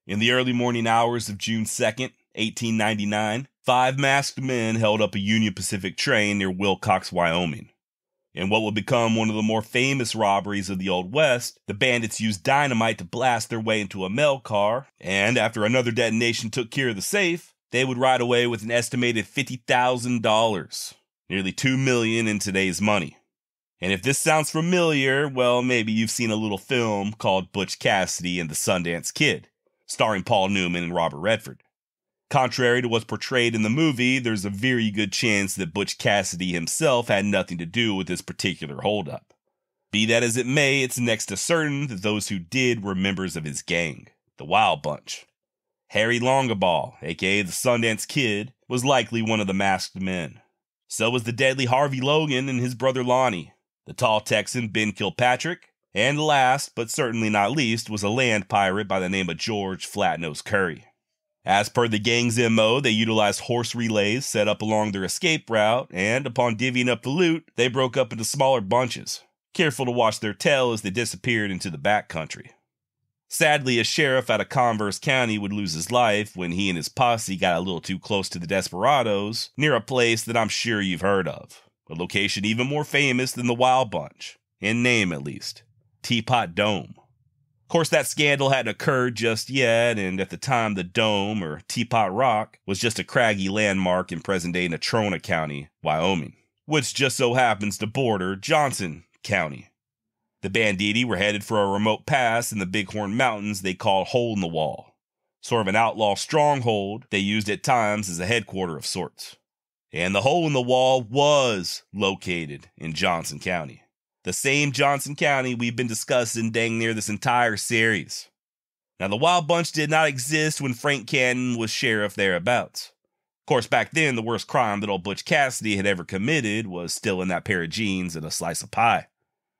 In the early morning hours of June 2nd, 1899, 5 masked men held up a Union Pacific train near Wilcox, Wyoming. In what would become one of the more famous robberies of the Old West, the bandits used dynamite to blast their way into a mail car, and after another detonation took care of the safe, they would ride away with an estimated $50,000, nearly $2 million in today's money. And if this sounds familiar, well, maybe you've seen a little film called Butch Cassidy and the Sundance Kid, starring Paul Newman and Robert Redford. Contrary to what's portrayed in the movie, there's a very good chance that Butch Cassidy himself had nothing to do with this particular holdup. Be that as it may, it's next to certain that those who did were members of his gang, the Wild Bunch. Harry Longabaugh, aka the Sundance Kid, was likely one of the masked men. So was the deadly Harvey Logan and his brother Lonnie, the Tall Texan Ben Kilpatrick, and last, but certainly not least, was a land pirate by the name of George Flatnose Curry. As per the gang's MO, they utilized horse relays set up along their escape route, and upon divvying up the loot, they broke up into smaller bunches, careful to watch their tail as they disappeared into the backcountry. Sadly, a sheriff out of Converse County would lose his life when he and his posse got a little too close to the desperados near a place that I'm sure you've heard of, a location even more famous than the Wild Bunch, in name at least. Teapot Dome. Of course, that scandal hadn't occurred just yet, and at the time the Dome, or Teapot Rock, was just a craggy landmark in present-day Natrona County, Wyoming, which just so happens to border Johnson County. The banditti were headed for a remote pass in the Bighorn Mountains they called Hole in the Wall, sort of an outlaw stronghold they used at times as a headquarter of sorts. And the Hole in the Wall was located in Johnson County. The same Johnson County we've been discussing dang near this entire series. Now, the Wild Bunch did not exist when Frank Canton was sheriff thereabouts. Of course, back then, the worst crime that old Butch Cassidy had ever committed was still in that pair of jeans and a slice of pie.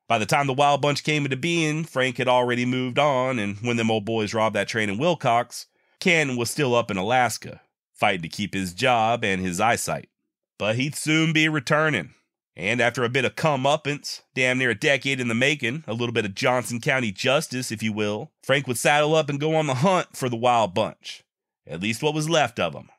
By the time the Wild Bunch came into being, Frank had already moved on, and when them old boys robbed that train in Wilcox, Canton was still up in Alaska, fighting to keep his job and his eyesight. But he'd soon be returning. And after a bit of comeuppance, damn near a decade in the making, a little bit of Johnson County justice, if you will, Frank would saddle up and go on the hunt for the Wild Bunch. At least what was left of them.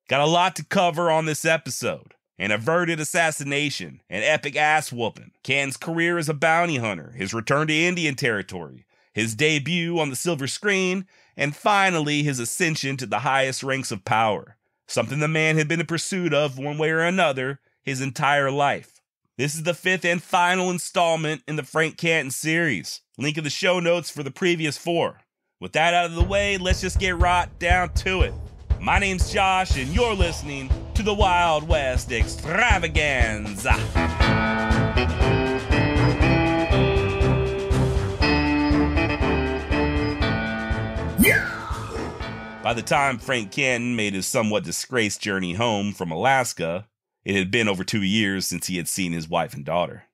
Got a lot to cover on this episode. An averted assassination, an epic ass-whooping, Canton's career as a bounty hunter, his return to Indian Territory, his debut on the silver screen, and finally his ascension to the highest ranks of power. Something the man had been in pursuit of one way or another his entire life. This is the 5th and final installment in the Frank Canton series. Link in the show notes for the previous 4. With that out of the way, let's just get right down to it. My name's Josh, and you're listening to the Wild West Extravaganza. By the time Frank Canton made his somewhat disgraced journey home from Alaska, it had been over 2 years since he had seen his wife and daughter.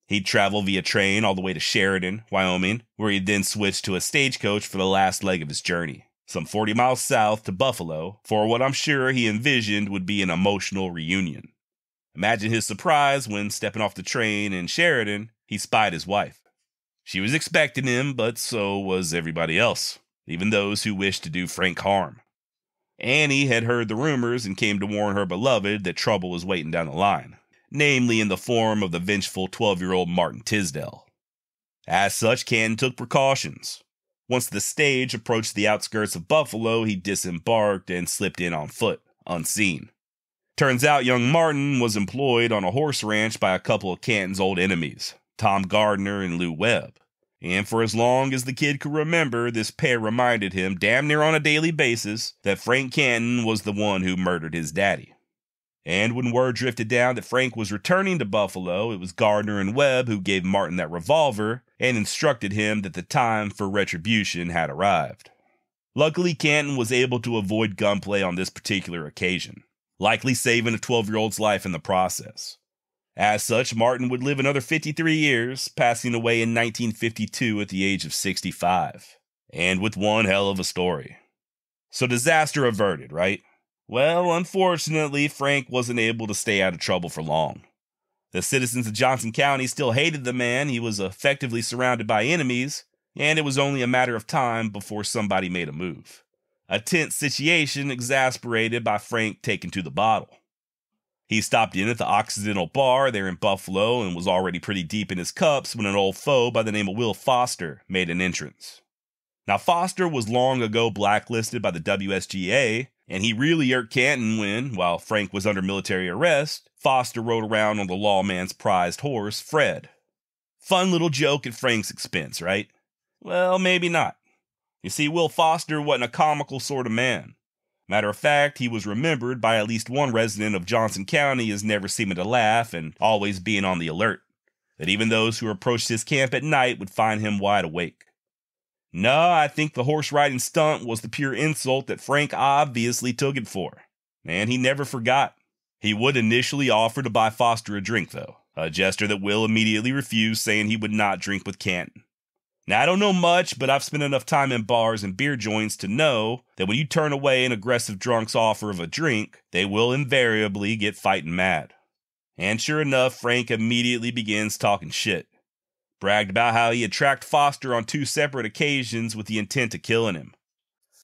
He'd travel via train all the way to Sheridan, Wyoming, where he'd then switch to a stagecoach for the last leg of his journey, some 40 miles south to Buffalo, for what I'm sure he envisioned would be an emotional reunion. Imagine his surprise when, stepping off the train in Sheridan, he spied his wife. She was expecting him, but so was everybody else, even those who wished to do Frank harm. Annie had heard the rumors and came to warn her beloved that trouble was waiting down the line, namely in the form of the vengeful 12-year-old Martin Tisdale. As such, Canton took precautions. Once the stage approached the outskirts of Buffalo, he disembarked and slipped in on foot, unseen. Turns out young Martin was employed on a horse ranch by a couple of Canton's old enemies, Tom Gardner and Lou Webb. And for as long as the kid could remember, this pair reminded him damn near on a daily basis that Frank Canton was the one who murdered his daddy. And when word drifted down that Frank was returning to Buffalo, it was Gardner and Webb who gave Martin that revolver and instructed him that the time for retribution had arrived. Luckily, Canton was able to avoid gunplay on this particular occasion, likely saving a 12-year-old's life in the process. As such, Martin would live another 53 years, passing away in 1952 at the age of 65. And with one hell of a story. So disaster averted, right? Well, unfortunately, Frank wasn't able to stay out of trouble for long. The citizens of Johnson County still hated the man. He was effectively surrounded by enemies, and it was only a matter of time before somebody made a move. A tense situation exasperated by Frank taking to the bottle. He stopped in at the Occidental Bar there in Buffalo and was already pretty deep in his cups when an old foe by the name of Will Foster made an entrance. Now, Foster was long ago blacklisted by the WSGA, and he really irked Canton when, while Frank was under military arrest, Foster rode around on the lawman's prized horse, Fred. Fun little joke at Frank's expense, right? Well, maybe not. You see, Will Foster wasn't a comical sort of man. Matter of fact, he was remembered by at least one resident of Johnson County as never seeming to laugh and always being on the alert, that even those who approached his camp at night would find him wide awake. No, I think the horse riding stunt was the pure insult that Frank obviously took it for, and he never forgot. He would initially offer to buy Foster a drink, though, a gesture that Will immediately refused, saying he would not drink with Canton. Now, I don't know much, but I've spent enough time in bars and beer joints to know that when you turn away an aggressive drunk's offer of a drink, they will invariably get fighting mad. And sure enough, Frank immediately begins talking shit. Bragged about how he had tracked Foster on 2 separate occasions with the intent of killing him.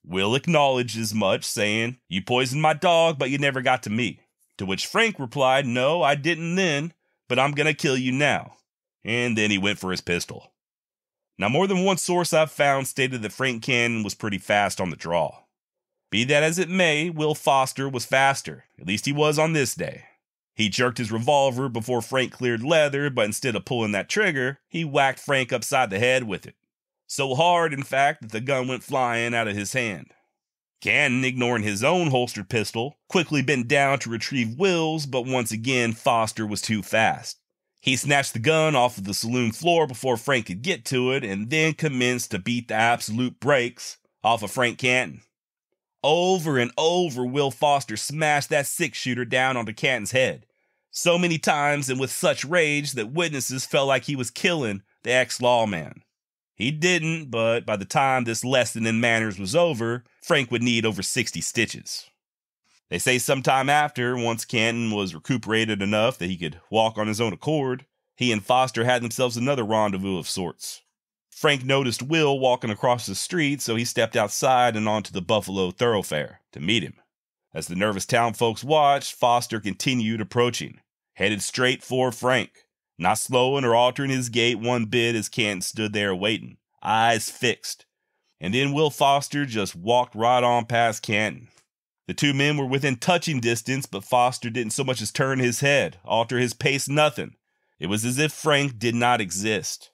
Will acknowledged as much, saying, "You poisoned my dog, but you never got to me." To which Frank replied, "No, I didn't then, but I'm gonna kill you now." And then he went for his pistol. Now, more than one source I've found stated that Frank Canton was pretty fast on the draw. Be that as it may, Will Foster was faster. At least he was on this day. He jerked his revolver before Frank cleared leather, but instead of pulling that trigger, he whacked Frank upside the head with it. So hard, in fact, that the gun went flying out of his hand. Canton, ignoring his own holstered pistol, quickly bent down to retrieve Will's, but once again, Foster was too fast. He snatched the gun off of the saloon floor before Frank could get to it, and then commenced to beat the absolute brakes off of Frank Canton. Over and over, Will Foster smashed that 6-shooter down onto Canton's head, so many times and with such rage that witnesses felt like he was killing the ex-lawman. He didn't, but by the time this lesson in manners was over, Frank would need over 60 stitches. They say sometime after, once Canton was recuperated enough that he could walk on his own accord, he and Foster had themselves another rendezvous of sorts. Frank noticed Will walking across the street, so he stepped outside and onto the Buffalo thoroughfare to meet him. As the nervous town folks watched, Foster continued approaching, headed straight for Frank, not slowing or altering his gait one bit as Canton stood there waiting, eyes fixed. And then Will Foster just walked right on past Canton. The two men were within touching distance, but Foster didn't so much as turn his head, alter his pace, nothing. It was as if Frank did not exist.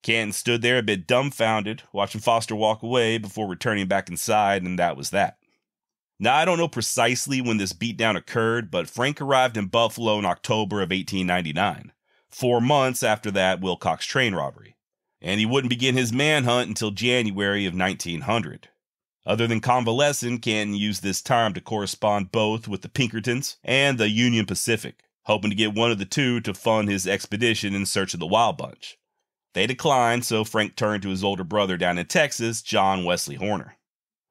Canton stood there a bit dumbfounded, watching Foster walk away before returning back inside, and that was that. Now, I don't know precisely when this beatdown occurred, but Frank arrived in Buffalo in October of 1899, 4 months after that Wilcox train robbery, and he wouldn't begin his manhunt until January of 1900. Other than convalescing, Canton used this time to correspond both with the Pinkertons and the Union Pacific, hoping to get one of the two to fund his expedition in search of the Wild Bunch. They declined, so Frank turned to his older brother down in Texas, John Wesley Horner.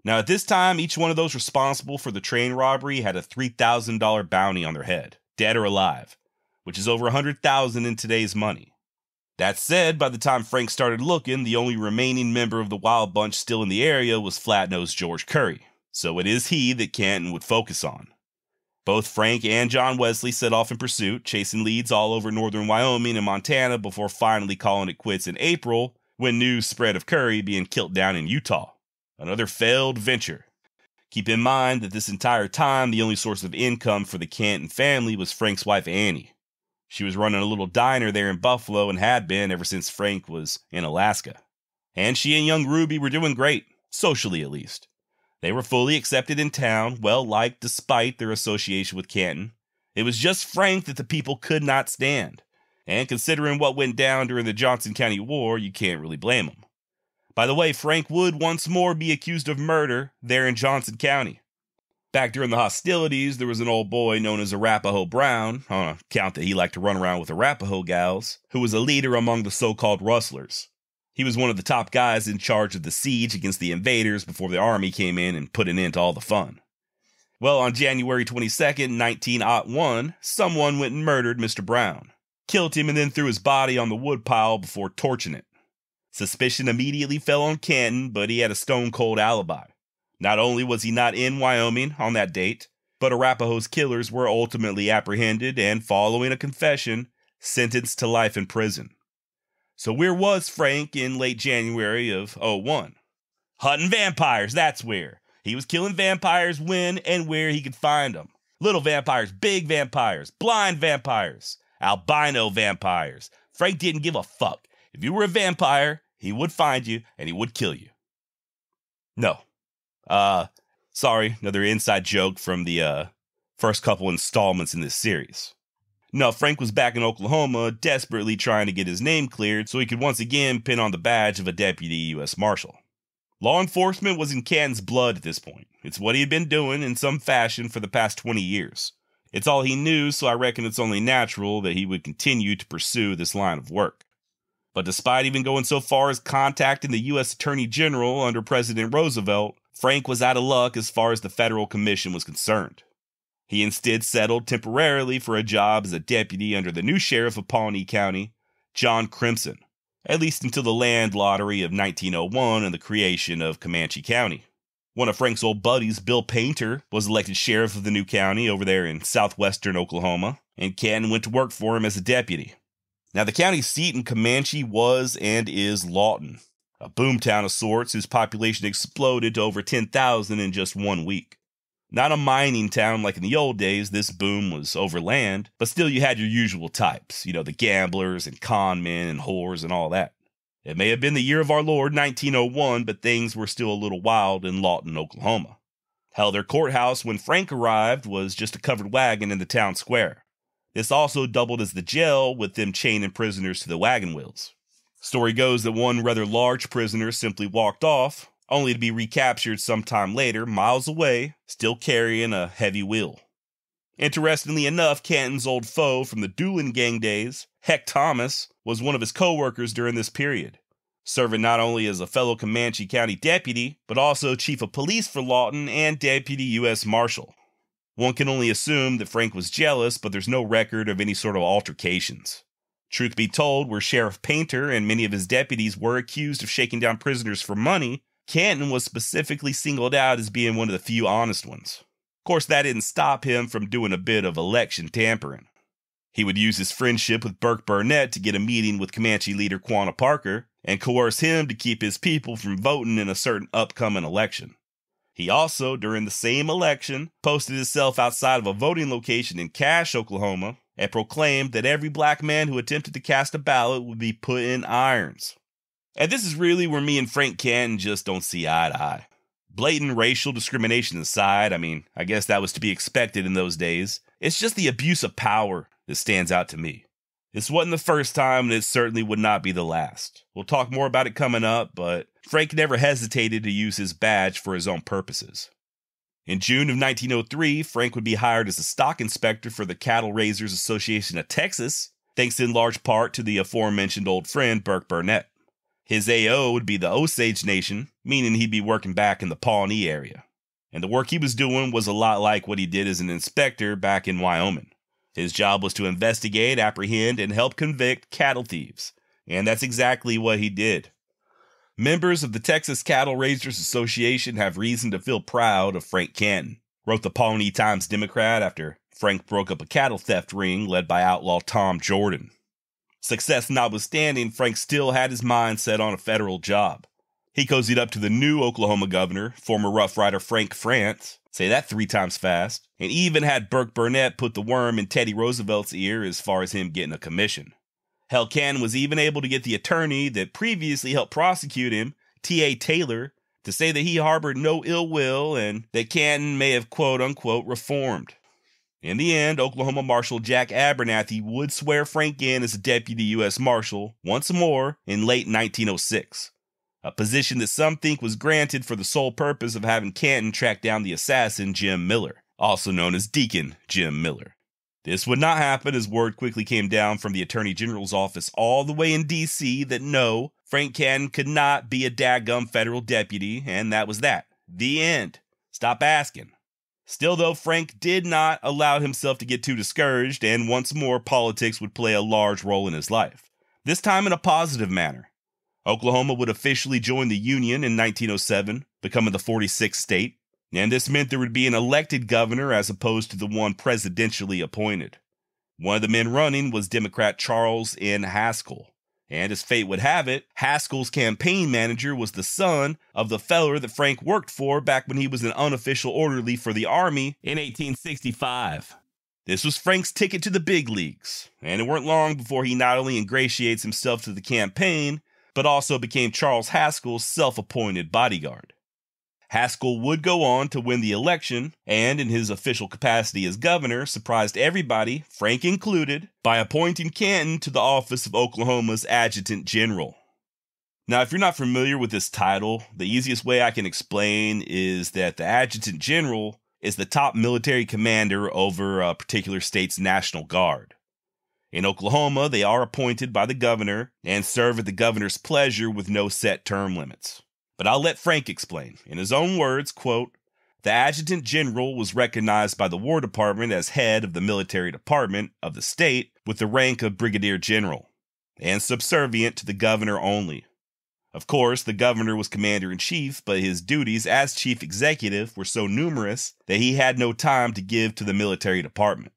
Now, at this time, each one of those responsible for the train robbery had a $3,000 bounty on their head, dead or alive, which is over $100,000 in today's money. That said, by the time Frank started looking, the only remaining member of the Wild Bunch still in the area was Flat-Nosed George Curry, so it is he that Canton would focus on. Both Frank and John Wesley set off in pursuit, chasing leads all over northern Wyoming and Montana before finally calling it quits in April when news spread of Curry being killed down in Utah. Another failed venture. Keep in mind that this entire time, the only source of income for the Canton family was Frank's wife, Annie. She was running a little diner there in Buffalo and had been ever since Frank was in Alaska. And she and young Ruby were doing great, socially at least. They were fully accepted in town, well-liked despite their association with Canton. It was just Frank that the people could not stand. And considering what went down during the Johnson County War, you can't really blame them. By the way, Frank would once more be accused of murder there in Johnson County. Back during the hostilities, there was an old boy known as Arapahoe Brown, on account that he liked to run around with Arapahoe gals, who was a leader among the so-called rustlers. He was one of the top guys in charge of the siege against the invaders before the army came in and put an end to all the fun. Well, on January 22nd, 1901, someone went and murdered Mr. Brown, killed him and then threw his body on the woodpile before torching it. Suspicion immediately fell on Canton, but he had a stone-cold alibi. Not only was he not in Wyoming on that date, but Arapahoe's killers were ultimately apprehended and, following a confession, sentenced to life in prison. So where was Frank in late January of '01? Hunting vampires, that's where. He was killing vampires when and where he could find them. Little vampires, big vampires, blind vampires, albino vampires. Frank didn't give a fuck. If you were a vampire, he would find you and he would kill you. No. Sorry, another inside joke from the first couple installments in this series. No, Frank was back in Oklahoma, desperately trying to get his name cleared so he could once again pin on the badge of a deputy U.S. Marshal. Law enforcement was in Canton's blood at this point. It's what he had been doing in some fashion for the past 20 years. It's all he knew, so I reckon it's only natural that he would continue to pursue this line of work. But despite even going so far as contacting the U.S. Attorney General under President Roosevelt, Frank was out of luck as far as the federal commission was concerned. He instead settled temporarily for a job as a deputy under the new sheriff of Pawnee County, John Crimson, at least until the land lottery of 1901 and the creation of Comanche County. One of Frank's old buddies, Bill Painter, was elected sheriff of the new county over there in southwestern Oklahoma, and Canton went to work for him as a deputy. Now, the county seat in Comanche was and is Lawton, a boomtown of sorts whose population exploded to over 10,000 in just 1 week. Not a mining town like in the old days, this boom was overland, but still you had your usual types, the gamblers and con men and whores and all that. It may have been the year of our Lord 1901, but things were still a little wild in Lawton, Oklahoma. Hell, their courthouse when Frank arrived was just a covered wagon in the town square. This also doubled as the jail, with them chaining prisoners to the wagon wheels. Story goes that one rather large prisoner simply walked off, only to be recaptured sometime later, miles away, still carrying a heavy wheel. Interestingly enough, Canton's old foe from the Doolin gang days, Heck Thomas, was one of his co-workers during this period, serving not only as a fellow Comanche County deputy, but also chief of police for Lawton and deputy U.S. Marshal. One can only assume that Frank was jealous, but there's no record of any sort of altercations. Truth be told, where Sheriff Painter and many of his deputies were accused of shaking down prisoners for money, Canton was specifically singled out as being one of the few honest ones. Of course, that didn't stop him from doing a bit of election tampering. He would use his friendship with Burke Burnett to get a meeting with Comanche leader Quanah Parker and coerce him to keep his people from voting in a certain upcoming election. He also, during the same election, posted himself outside of a voting location in Cache, Oklahoma, and proclaimed that every black man who attempted to cast a ballot would be put in irons. And this is really where me and Frank Canton just don't see eye to eye. Blatant racial discrimination aside, I guess that was to be expected in those days. It's just the abuse of power that stands out to me. This wasn't the first time, and it certainly would not be the last. We'll talk more about it coming up, but Frank never hesitated to use his badge for his own purposes. In June of 1903, Frank would be hired as a stock inspector for the Cattle Raisers Association of Texas, thanks in large part to the aforementioned old friend Burke Burnett. His AO would be the Osage Nation, meaning he'd be working back in the Pawnee area. And the work he was doing was a lot like what he did as an inspector back in Wyoming. His job was to investigate, apprehend, and help convict cattle thieves. And that's exactly what he did. Members of the Texas Cattle Raisers Association have reason to feel proud of Frank Canton, wrote the Pawnee Times-Democrat after Frank broke up a cattle theft ring led by outlaw Tom Jordan. Success notwithstanding, Frank still had his mind set on a federal job. He cozied up to the new Oklahoma governor, former Rough Rider Frank France, say that 3 times fast, and even had Burke Burnett put the worm in Teddy Roosevelt's ear as far as him getting a commission. Hell, Canton was even able to get the attorney that previously helped prosecute him, T.A. Taylor, to say that he harbored no ill will and that Canton may have quote-unquote reformed. In the end, Oklahoma Marshal Jack Abernathy would swear Frank in as a deputy U.S. Marshal once more in late 1906, a position that some think was granted for the sole purpose of having Canton track down the assassin Jim Miller, also known as Deacon Jim Miller. This would not happen as word quickly came down from the Attorney General's office all the way in D.C. that no, Frank Canton could not be a dadgum federal deputy, and that was that. The end. Stop asking. Still, though, Frank did not allow himself to get too discouraged, and once more politics would play a large role in his life, this time in a positive manner. Oklahoma would officially join the Union in 1907, becoming the 46th state, and this meant there would be an elected governor as opposed to the one presidentially appointed. One of the men running was Democrat Charles N. Haskell, and as fate would have it, Haskell's campaign manager was the son of the feller that Frank worked for back when he was an unofficial orderly for the Army in 1865. This was Frank's ticket to the big leagues, and it weren't long before he not only ingratiates himself to the campaign, but also became Charles Haskell's self-appointed bodyguard. Haskell would go on to win the election, and in his official capacity as governor, surprised everybody, Frank included, by appointing Canton to the office of Oklahoma's adjutant general. Now, if you're not familiar with this title, the easiest way I can explain is that the adjutant general is the top military commander over a particular state's National Guard. In Oklahoma, they are appointed by the governor and serve at the governor's pleasure with no set term limits. But I'll let Frank explain. In his own words, quote, "The adjutant general was recognized by the War Department as head of the military department of the state with the rank of brigadier general, and subservient to the governor only. Of course, the governor was commander-in-chief, but his duties as chief executive were so numerous that he had no time to give to the military department.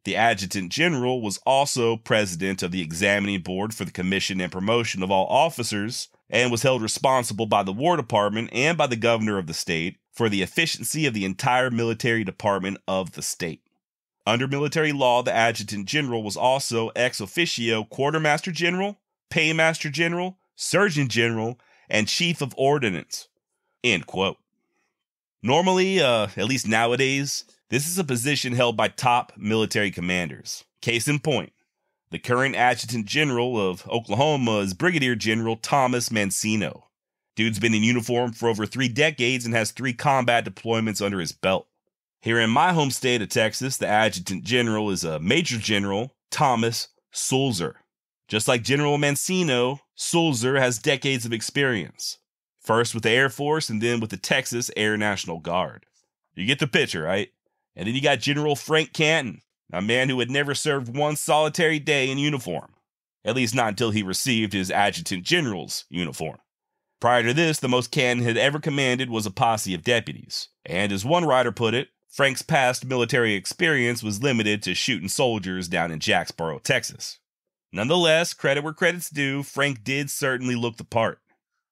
The adjutant general was also president of the examining board for the commission and promotion of all officers, and was held responsible by the War Department and by the governor of the state for the efficiency of the entire military department of the state. Under military law, the adjutant general was also ex officio quartermaster general, paymaster general, surgeon general, and chief of ordnance." End quote. Normally, at least nowadays, this is a position held by top military commanders. Case in point, the current adjutant general of Oklahoma is Brigadier General Thomas Mancino. Dude's been in uniform for over 3 decades and has 3 combat deployments under his belt. Here in my home state of Texas, the adjutant general is a Major General Thomas Sulzer. Just like General Mancino, Sulzer has decades of experience. First with the Air Force and then with the Texas Air National Guard. You get the picture, right? And then you got General Frank Canton, a man who had never served one solitary day in uniform. At least not until he received his adjutant general's uniform. Prior to this, the most Canton had ever commanded was a posse of deputies. And as one writer put it, Frank's past military experience was limited to shooting soldiers down in Jacksboro, Texas. Nonetheless, credit where credit's due, Frank did certainly look the part.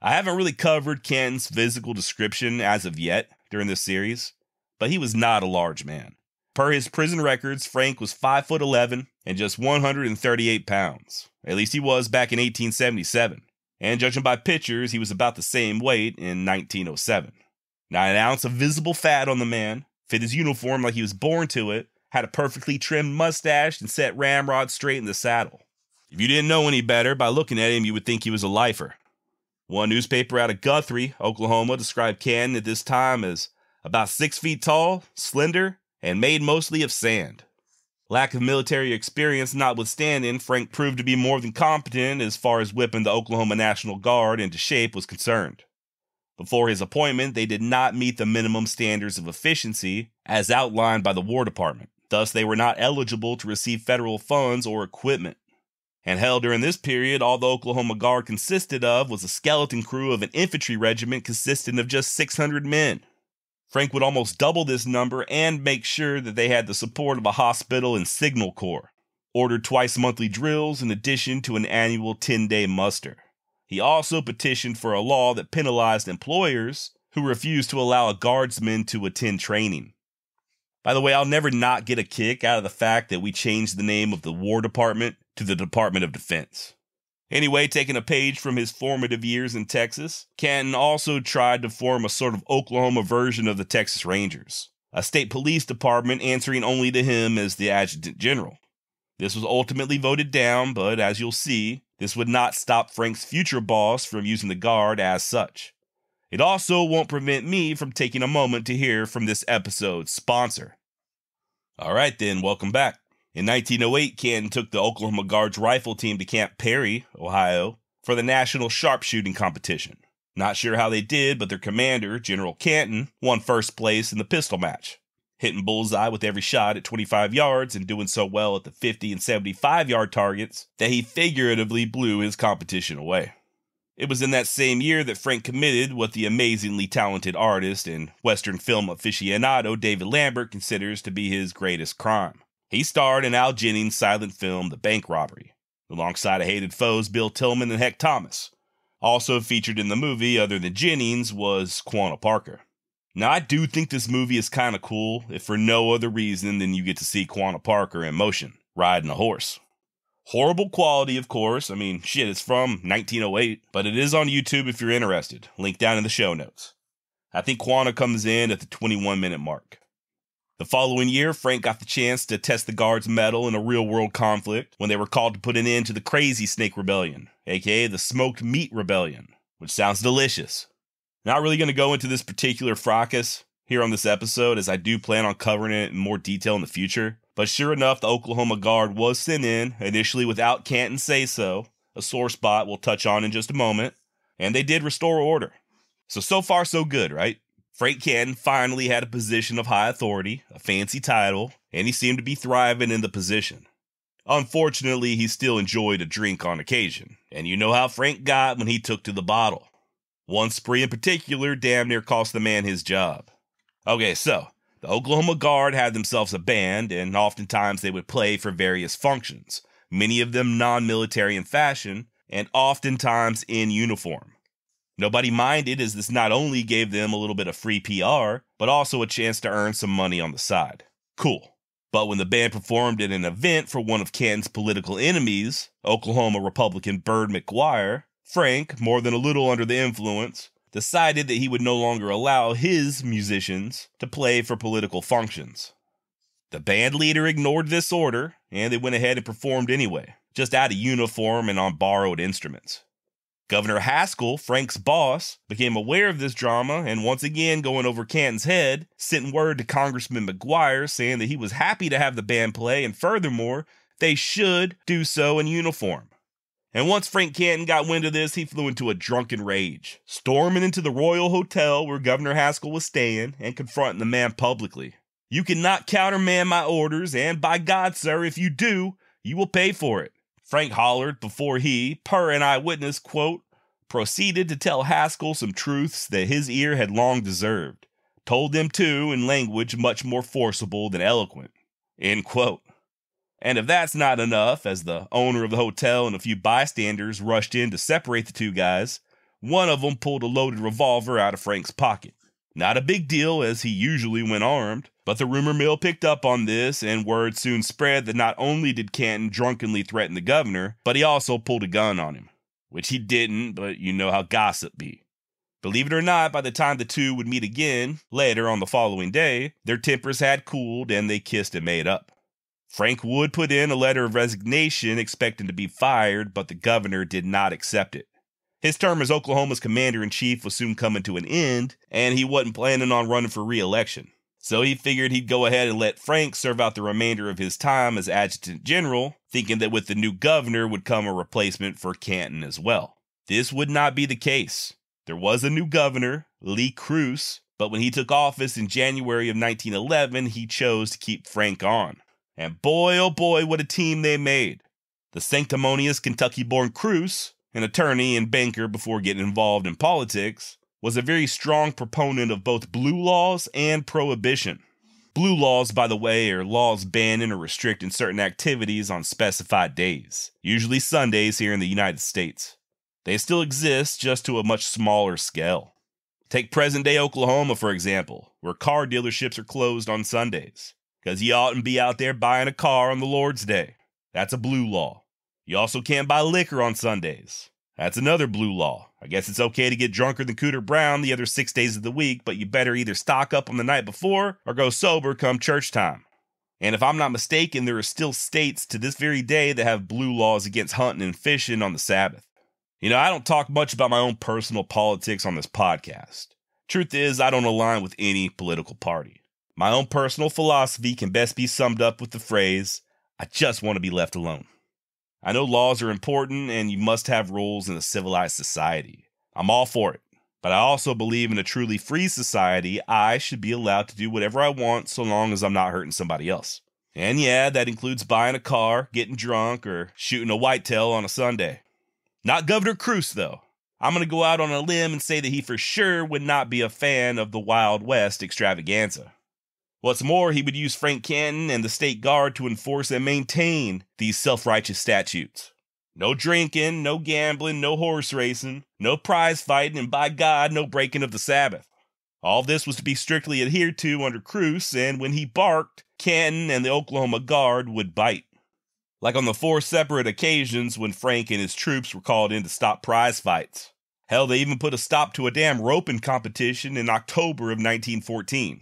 I haven't really covered Canton's physical description as of yet during this series, but he was not a large man. Per his prison records, Frank was 5'11" and just 138 pounds. At least he was back in 1877. And judging by pictures, he was about the same weight in 1907. Not an ounce of visible fat on the man, fit his uniform like he was born to it, had a perfectly trimmed mustache, and set ramrod straight in the saddle. If you didn't know any better, by looking at him, you would think he was a lifer. One newspaper out of Guthrie, Oklahoma, described Canton at this time as about 6 feet tall, slender, and made mostly of sand. Lack of military experience notwithstanding, Frank proved to be more than competent as far as whipping the Oklahoma National Guard into shape was concerned. Before his appointment, they did not meet the minimum standards of efficiency as outlined by the War Department. Thus, they were not eligible to receive federal funds or equipment. And hell, during this period, all the Oklahoma Guard consisted of was a skeleton crew of an infantry regiment consisting of just 600 men. Frank would almost double this number and make sure that they had the support of a hospital and signal corps. Ordered twice monthly drills in addition to an annual 10-day muster. He also petitioned for a law that penalized employers who refused to allow a guardsman to attend training. By the way, I'll never not get a kick out of the fact that we changed the name of the War Department to the Department of Defense. Anyway, taking a page from his formative years in Texas, Canton also tried to form a sort of Oklahoma version of the Texas Rangers, a state police department answering only to him as the adjutant general. This was ultimately voted down, but as you'll see, this would not stop Frank's future boss from using the Guard as such. It also won't prevent me from taking a moment to hear from this episode's sponsor. All right then, welcome back. In 1908, Canton took the Oklahoma Guard's rifle team to Camp Perry, Ohio, for the national sharpshooting competition. Not sure how they did, but their commander, General Canton, won first place in the pistol match, hitting bullseye with every shot at 25 yards and doing so well at the 50 and 75-yard targets that he figuratively blew his competition away. It was in that same year that Frank committed what the amazingly talented artist and Western film aficionado David Lambert considers to be his greatest crime. He starred in Al Jennings' silent film The Bank Robbery, alongside hated foes Bill Tillman and Heck Thomas. Also featured in the movie, other than Jennings, was Quanah Parker. Now, I do think this movie is kind of cool, if for no other reason than you get to see Quanah Parker in motion, riding a horse. Horrible quality, of course. I mean, shit, it's from 1908, but it is on YouTube if you're interested. Link down in the show notes. I think Quanah comes in at the 21-minute mark. The following year, Frank got the chance to test the guards' mettle in a real-world conflict when they were called to put an end to the Crazy Snake Rebellion, aka the Smoked Meat Rebellion, which sounds delicious. Not really going to go into this particular fracas here on this episode, as I do plan on covering it in more detail in the future. But sure enough, the Oklahoma Guard was sent in, initially without Canton say-so, a sore spot we'll touch on in just a moment, and they did restore order. So far so good, right? Frank Canton finally had a position of high authority, a fancy title, and he seemed to be thriving in the position. Unfortunately, he still enjoyed a drink on occasion, and you know how Frank got when he took to the bottle. One spree in particular damn near cost the man his job. Okay, so the Oklahoma Guard had themselves a band, and oftentimes they would play for various functions, many of them non-military in fashion, and oftentimes in uniform. Nobody minded, as this not only gave them a little bit of free PR, but also a chance to earn some money on the side. Cool. But when the band performed at an event for one of Canton's political enemies, Oklahoma Republican Bird McGuire, Frank, more than a little under the influence, decided that he would no longer allow his musicians to play for political functions. The band leader ignored this order, and they went ahead and performed anyway, just out of uniform and on borrowed instruments. Governor Haskell, Frank's boss, became aware of this drama, and once again going over Canton's head, sent word to Congressman McGuire saying that he was happy to have the band play, and furthermore, they should do so in uniform. And once Frank Canton got wind of this, he flew into a drunken rage, storming into the Royal Hotel where Governor Haskell was staying and confronting the man publicly. "You cannot countermand my orders, and by God, sir, if you do, you will pay for it," Frank hollered before he, per an eyewitness, quote, proceeded to tell Haskell some truths that his ear had long deserved. Told them, too, in language much more forcible than eloquent, end quote. And if that's not enough, as the owner of the hotel and a few bystanders rushed in to separate the two guys, one of them pulled a loaded revolver out of Frank's pocket. Not a big deal, as he usually went armed, but the rumor mill picked up on this, and word soon spread that not only did Canton drunkenly threaten the governor, but he also pulled a gun on him. Which he didn't, but you know how gossip be. Believe it or not, by the time the two would meet again, later on the following day, their tempers had cooled and they kissed and made up. Frank would put in a letter of resignation expecting to be fired, but the governor did not accept it. His term as Oklahoma's commander-in-chief was soon coming to an end, and he wasn't planning on running for re-election. So he figured he'd go ahead and let Frank serve out the remainder of his time as adjutant general, thinking that with the new governor would come a replacement for Canton as well. This would not be the case. There was a new governor, Lee Cruz, but when he took office in January of 1911, he chose to keep Frank on. And boy, oh boy, what a team they made. The sanctimonious Kentucky-born Cruz, an attorney and banker before getting involved in politics, was a very strong proponent of both blue laws and prohibition. Blue laws, by the way, are laws banning or restricting certain activities on specified days, usually Sundays here in the United States. They still exist, just to a much smaller scale. Take present-day Oklahoma, for example, where car dealerships are closed on Sundays, because you oughtn't be out there buying a car on the Lord's Day. That's a blue law. You also can't buy liquor on Sundays. That's another blue law. I guess it's okay to get drunker than Cooter Brown the other 6 days of the week, but you better either stock up on the night before or go sober come church time. And if I'm not mistaken, there are still states to this very day that have blue laws against hunting and fishing on the Sabbath. You know, I don't talk much about my own personal politics on this podcast. Truth is, I don't align with any political party. My own personal philosophy can best be summed up with the phrase, I just want to be left alone. I know laws are important and you must have rules in a civilized society. I'm all for it. But I also believe in a truly free society, I should be allowed to do whatever I want so long as I'm not hurting somebody else. And yeah, that includes buying a car, getting drunk, or shooting a whitetail on a Sunday. Not Governor Cruz, though. I'm going to go out on a limb and say that he for sure would not be a fan of the Wild West extravaganza. What's more, he would use Frank Canton and the state guard to enforce and maintain these self-righteous statutes. No drinking, no gambling, no horse racing, no prize fighting, and by God, no breaking of the Sabbath. All this was to be strictly adhered to under Cruz, and when he barked, Canton and the Oklahoma Guard would bite. Like on the 4 separate occasions when Frank and his troops were called in to stop prize fights. Hell, they even put a stop to a damn roping competition in October of 1914.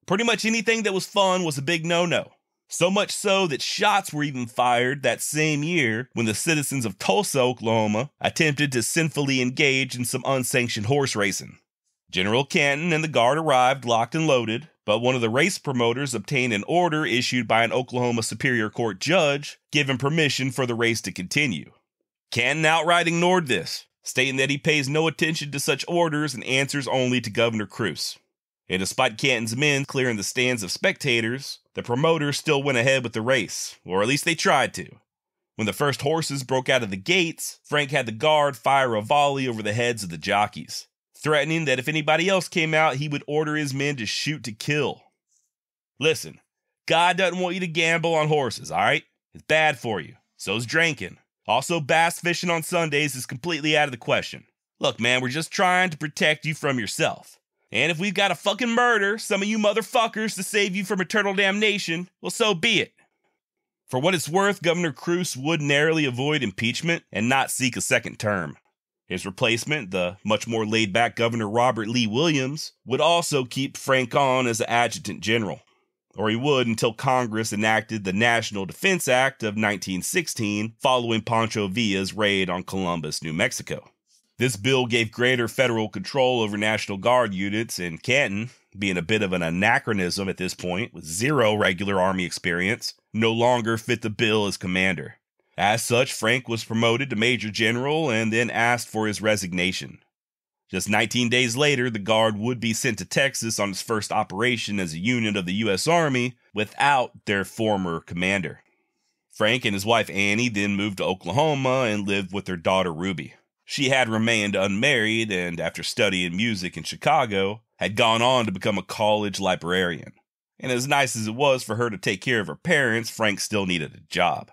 Pretty much anything that was fun was a big no-no. So much so that shots were even fired that same year when the citizens of Tulsa, Oklahoma, attempted to sinfully engage in some unsanctioned horse racing. General Canton and the guard arrived locked and loaded, but one of the race promoters obtained an order issued by an Oklahoma Superior Court judge giving permission for the race to continue. Canton outright ignored this, stating that he pays no attention to such orders and answers only to Governor Cruz. And despite Canton's men clearing the stands of spectators, the promoters still went ahead with the race, or at least they tried to. When the first horses broke out of the gates, Frank had the guard fire a volley over the heads of the jockeys, threatening that if anybody else came out, he would order his men to shoot to kill. Listen, God doesn't want you to gamble on horses, alright? It's bad for you. So's drinking. Also, bass fishing on Sundays is completely out of the question. Look, man, we're just trying to protect you from yourself. And if we've got to fucking murder some of you motherfuckers to save you from eternal damnation, well, so be it. For what it's worth, Governor Cruz would narrowly avoid impeachment and not seek a second term. His replacement, the much more laid-back Governor Robert Lee Williams, would also keep Frank on as an adjutant general. Or he would until Congress enacted the National Defense Act of 1916 following Pancho Villa's raid on Columbus, New Mexico. This bill gave greater federal control over National Guard units, and Canton, being a bit of an anachronism at this point with zero regular Army experience, no longer fit the bill as commander. As such, Frank was promoted to Major General and then asked for his resignation. Just 19 days later, the Guard would be sent to Texas on its first operation as a unit of the U.S. Army without their former commander. Frank and his wife Annie then moved to Oklahoma and lived with their daughter Ruby. She had remained unmarried and, after studying music in Chicago, had gone on to become a college librarian. And as nice as it was for her to take care of her parents, Frank still needed a job.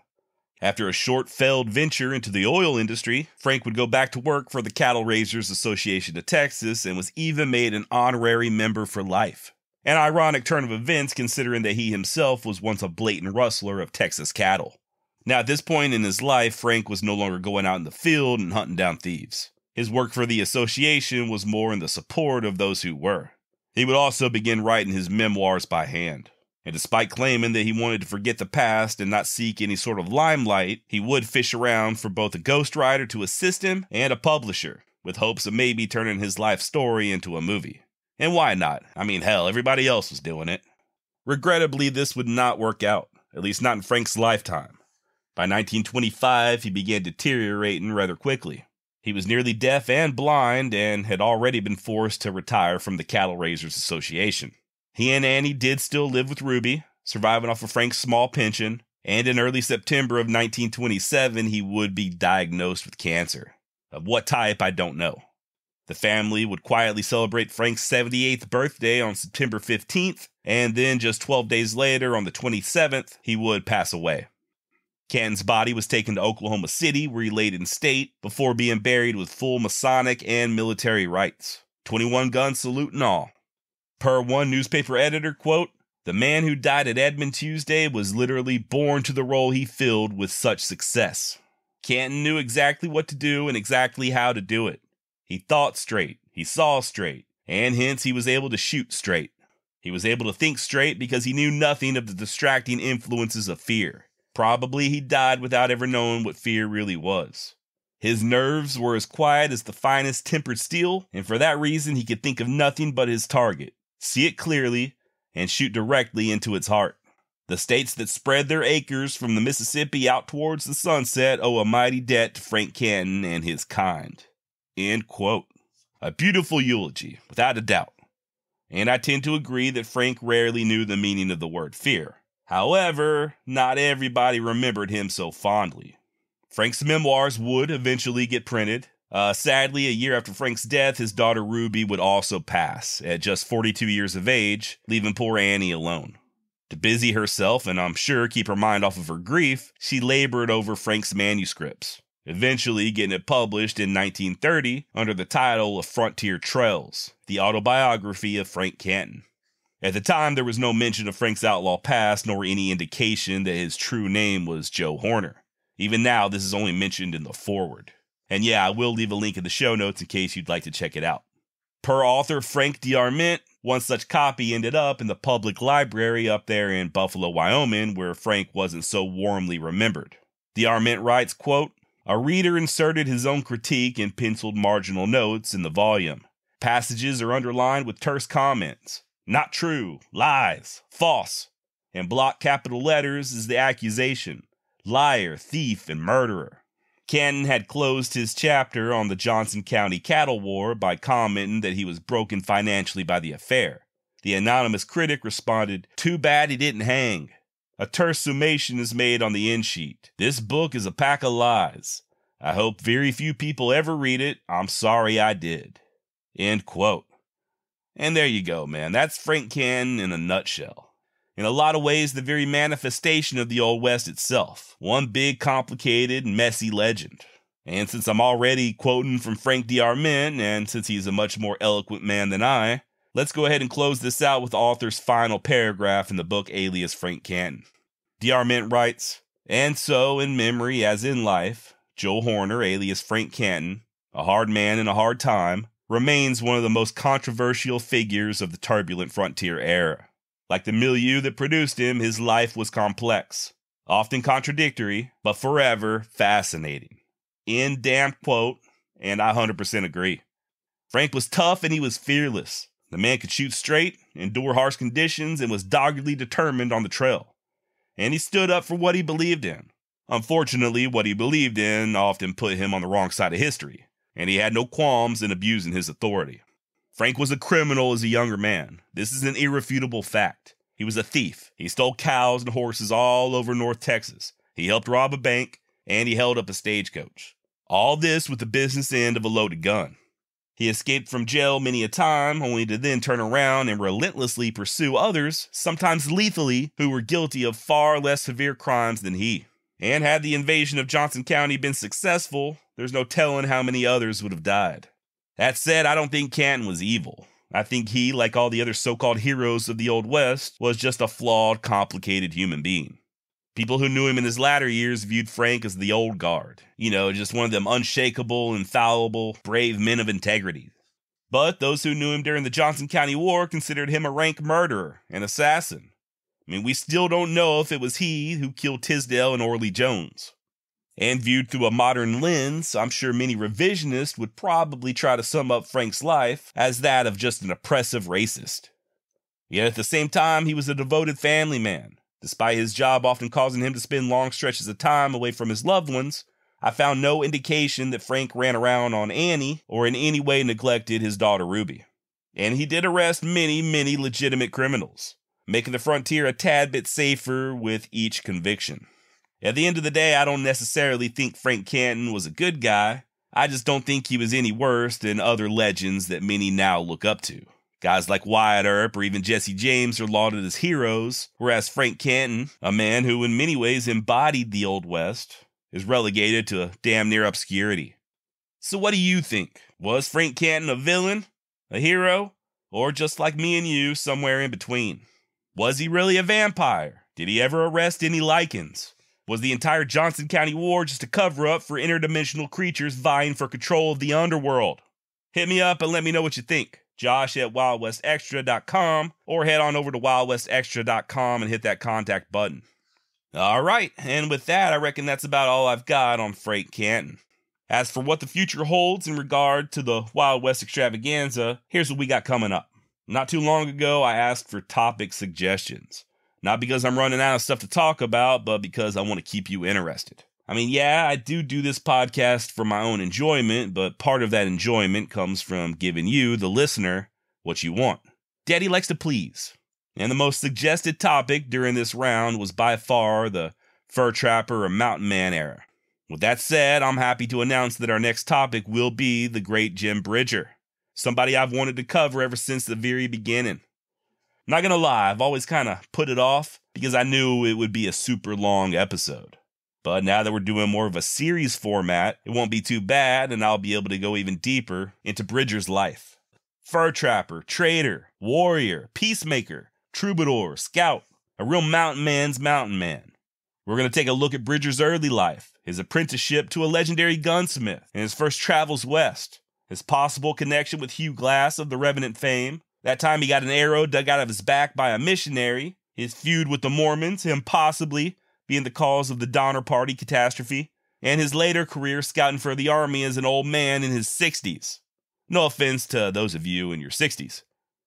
After a short failed venture into the oil industry, Frank would go back to work for the Cattle Raisers Association of Texas and was even made an honorary member for life. An ironic turn of events considering that he himself was once a blatant rustler of Texas cattle. Now, at this point in his life, Frank was no longer going out in the field and hunting down thieves. His work for the association was more in the support of those who were. He would also begin writing his memoirs by hand. And despite claiming that he wanted to forget the past and not seek any sort of limelight, he would fish around for both a ghostwriter to assist him and a publisher, with hopes of maybe turning his life story into a movie. And why not? I mean, hell, everybody else was doing it. Regrettably, this would not work out, at least not in Frank's lifetime. By 1925, he began deteriorating rather quickly. He was nearly deaf and blind and had already been forced to retire from the Cattle Raisers Association. He and Annie did still live with Ruby, surviving off of Frank's small pension, and in early September of 1927, he would be diagnosed with cancer. Of what type, I don't know. The family would quietly celebrate Frank's 78th birthday on September 15th, and then just 12 days later, on the 27th, he would pass away. Canton's body was taken to Oklahoma City, where he laid in state, before being buried with full Masonic and military rites. 21-gun salute and all. Per one newspaper editor, quote, "The man who died at Edmond Tuesday was literally born to the role he filled with such success. Canton knew exactly what to do and exactly how to do it. He thought straight, he saw straight, and hence he was able to shoot straight. He was able to think straight because he knew nothing of the distracting influences of fear. Probably he died without ever knowing what fear really was. His nerves were as quiet as the finest tempered steel, and for that reason he could think of nothing but his target, see it clearly, and shoot directly into its heart. The states that spread their acres from the Mississippi out towards the sunset owe a mighty debt to Frank Canton and his kind." End quote. A beautiful eulogy, without a doubt. And I tend to agree that Frank rarely knew the meaning of the word fear. However, not everybody remembered him so fondly. Frank's memoirs would eventually get printed, Sadly, a year after Frank's death, his daughter Ruby would also pass at just 42 years of age, leaving poor Annie alone. To busy herself and I'm sure keep her mind off of her grief, she labored over Frank's manuscripts, eventually getting it published in 1930 under the title of Frontier Trails, the autobiography of Frank Canton. At the time, there was no mention of Frank's outlaw past nor any indication that his true name was Joe Horner. Even now, this is only mentioned in the foreword. And yeah, I will leave a link in the show notes in case you'd like to check it out. Per author Frank D'Arment, one such copy ended up in the public library up there in Buffalo, Wyoming, where Frank wasn't so warmly remembered. D'Arment writes, quote, "A reader inserted his own critique and penciled marginal notes in the volume. Passages are underlined with terse comments. Not true, lies, false. In block capital letters is the accusation. Liar, thief, and murderer." Canton had closed his chapter on the Johnson County cattle war by commenting that he was broken financially by the affair. The anonymous critic responded, "Too bad he didn't hang." A terse summation is made on the end sheet. "This book is a pack of lies. I hope very few people ever read it. I'm sorry I did." End quote. And there you go, man. That's Frank Canton in a nutshell. In a lot of ways, the very manifestation of the Old West itself. One big, complicated, messy legend. And since I'm already quoting from Frank D'Arment, and since he's a much more eloquent man than I, let's go ahead and close this out with the author's final paragraph in the book Alias Frank Canton. D'Arment writes, "And so, in memory as in life, Joe Horner, alias Frank Canton, a hard man in a hard time, remains one of the most controversial figures of the turbulent frontier era. Like the milieu that produced him, his life was complex, often contradictory, but forever fascinating." End damn quote, and I 100% agree. Frank was tough and he was fearless. The man could shoot straight, endure harsh conditions, and was doggedly determined on the trail. And he stood up for what he believed in. Unfortunately, what he believed in often put him on the wrong side of history, and he had no qualms in abusing his authority. Frank was a criminal as a younger man. This is an irrefutable fact. He was a thief. He stole cows and horses all over North Texas. He helped rob a bank, and he held up a stagecoach. All this with the business end of a loaded gun. He escaped from jail many a time, only to then turn around and relentlessly pursue others, sometimes lethally, who were guilty of far less severe crimes than he. And had the invasion of Johnson County been successful, there's no telling how many others would have died. That said, I don't think Canton was evil. I think he, like all the other so-called heroes of the Old West, was just a flawed, complicated human being. People who knew him in his latter years viewed Frank as the old guard. Just one of them unshakable, infallible, brave men of integrity. But those who knew him during the Johnson County War considered him a rank murderer, an assassin. We still don't know if it was he who killed Tisdale and Orly Jones. And viewed through a modern lens, I'm sure many revisionists would probably try to sum up Frank's life as that of just an oppressive racist. Yet at the same time, he was a devoted family man. Despite his job often causing him to spend long stretches of time away from his loved ones, I found no indication that Frank ran around on Annie or in any way neglected his daughter Ruby. And he did arrest many, many legitimate criminals, making the frontier a tad bit safer with each conviction. At the end of the day, I don't necessarily think Frank Canton was a good guy. I just don't think he was any worse than other legends that many now look up to. Guys like Wyatt Earp or even Jesse James are lauded as heroes, whereas Frank Canton, a man who in many ways embodied the Old West, is relegated to damn near obscurity. So what do you think? Was Frank Canton a villain, a hero, or just like me and you, somewhere in between? Was he really a vampire? Did he ever arrest any lichens? Was the entire Johnson County War just a cover-up for interdimensional creatures vying for control of the underworld? Hit me up and let me know what you think. Josh@wildwestextra.com, or head on over to wildwestextra.com and hit that contact button. All right, and with that, I reckon that's about all I've got on Frank Canton. As for what the future holds in regard to the Wild West extravaganza, here's what we got coming up. Not too long ago, I asked for topic suggestions. Not because I'm running out of stuff to talk about, but because I want to keep you interested. I do this podcast for my own enjoyment, but part of that enjoyment comes from giving you, the listener, what you want. Daddy likes to please. And the most suggested topic during this round was by far the fur trapper or mountain man era. With that said, I'm happy to announce that our next topic will be the great Jim Bridger, somebody I've wanted to cover ever since the very beginning. Not gonna lie, I've always kind of put it off because I knew it would be a super long episode. But now that we're doing more of a series format, it won't be too bad, and I'll be able to go even deeper into Bridger's life. Fur trapper, trader, warrior, peacemaker, troubadour, scout, a real mountain man's mountain man. We're going to take a look at Bridger's early life, his apprenticeship to a legendary gunsmith, and his first travels west, his possible connection with Hugh Glass of the Revenant fame, that time he got an arrow dug out of his back by a missionary, his feud with the Mormons, him possibly being the cause of the Donner Party catastrophe, and his later career scouting for the army as an old man in his 60s. No offense to those of you in your 60s.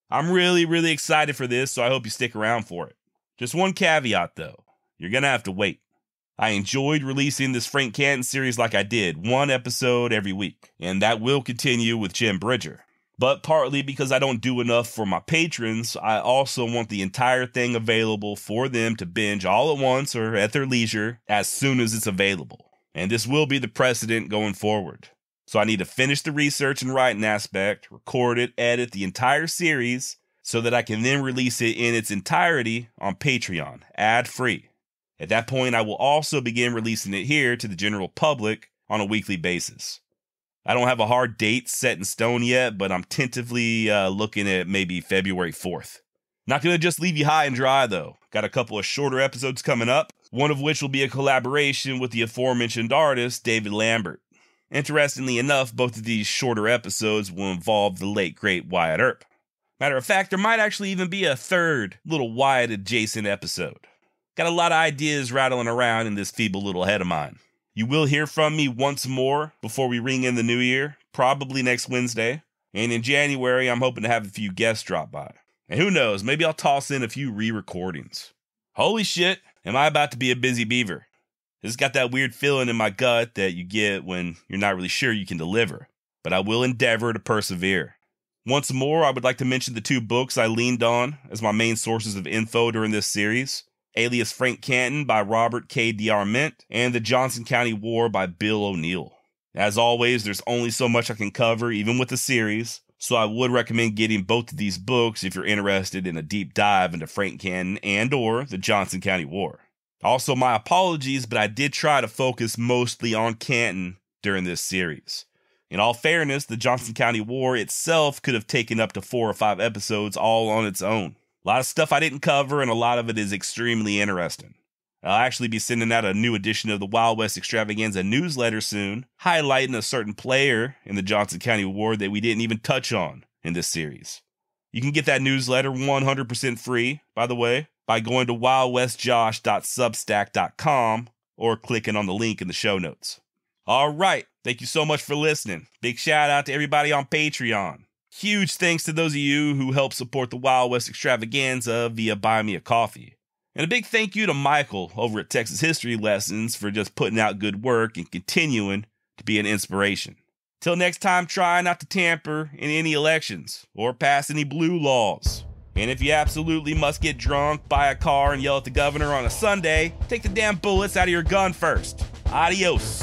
I'm really excited for this, so I hope you stick around for it. Just one caveat though, you're gonna have to wait. I enjoyed releasing this Frank Canton series like I did, one episode every week, and that will continue with Jim Bridger. But partly because I don't do enough for my patrons, I also want the entire thing available for them to binge all at once or at their leisure as soon as it's available. And this will be the precedent going forward. So I need to finish the research and writing aspect, record it, edit the entire series, so that I can then release it in its entirety on Patreon, ad-free. At that point, I will also begin releasing it here to the general public on a weekly basis. I don't have a hard date set in stone yet, but I'm tentatively looking at maybe February 4th. Not going to just leave you high and dry, though. Got a couple of shorter episodes coming up, one of which will be a collaboration with the aforementioned artist, David Lambert. Interestingly enough, both of these shorter episodes will involve the late, great Wyatt Earp. Matter of fact, there might actually even be a third little Wyatt-adjacent episode. Got a lot of ideas rattling around in this feeble little head of mine. You will hear from me once more before we ring in the new year, probably next Wednesday. And in January, I'm hoping to have a few guests drop by. And who knows, maybe I'll toss in a few re-recordings. Holy shit, am I about to be a busy beaver. It's got that weird feeling in my gut that you get when you're not really sure you can deliver. But I will endeavor to persevere. Once more, I would like to mention the two books I leaned on as my main sources of info during this series. Alias Frank Canton by Robert K. D'Arment, and The Johnson County War by Bill O'Neill. As always, there's only so much I can cover, even with the series, so I would recommend getting both of these books if you're interested in a deep dive into Frank Canton and or the Johnson County War. Also, my apologies, but I did try to focus mostly on Canton during this series. In all fairness, the Johnson County War itself could have taken up to 4 or 5 episodes all on its own. A lot of stuff I didn't cover, and a lot of it is extremely interesting. I'll actually be sending out a new edition of the Wild West Extravaganza newsletter soon, highlighting a certain player in the Johnson County War that we didn't even touch on in this series. You can get that newsletter 100% free, by the way, by going to wildwestjosh.substack.com or clicking on the link in the show notes. All right, thank you so much for listening. Big shout out to everybody on Patreon. Huge thanks to those of you who help support the Wild West Extravaganza via Buy Me a Coffee. And a big thank you to Michael over at Texas History Lessons for just putting out good work and continuing to be an inspiration. Till next time, try not to tamper in any elections or pass any blue laws. And if you absolutely must get drunk, buy a car, and yell at the governor on a Sunday, take the damn bullets out of your gun first. Adios.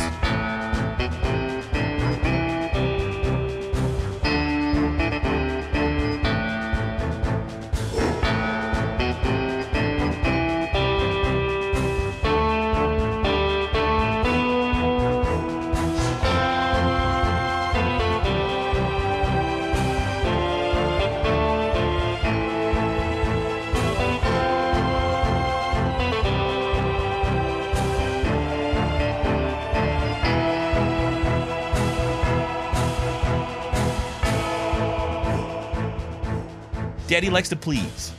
Daddy likes to please.